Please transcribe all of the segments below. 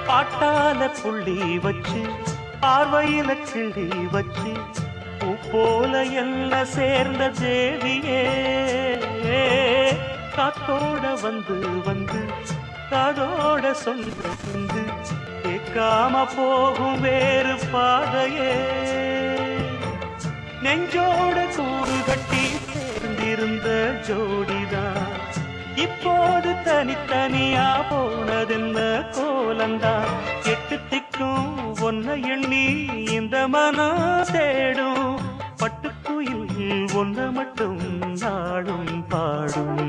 பாட்டால புள்ளி வச்சு பார்வையில கிள்ளி வச்சு பூ போல எல்லாம் சேர்ந்த தேவியே காத்தோட வந்து வந்து காதோட சொல்லு கேட்காம போகும் வேறு பாதையே நெஞ்சோட கூடு கட்டி சேர்ந்திருந்த ஜோடிதான் இப்போது தனித்தனியா போனதென்ன கோலந்தா எட்டு திக்கும் ஒன்ன எண்ணி இந்த மனம் தேடும் பட்டுக்குயில் ஒன்ன மட்டும் நாடும் பாடும்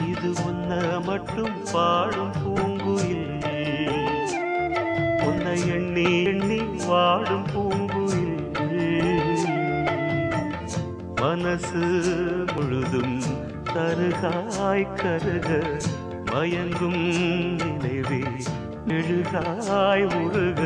இது உன்ன மட்டும் பாடும் பூங்குயில் உன்னை எண்ணி எண்ணி வாடும் பூங்குயில் மனசு முழுதும் கருகாய் கருக மயங்கும் நினைவே மெழுகாய் உருக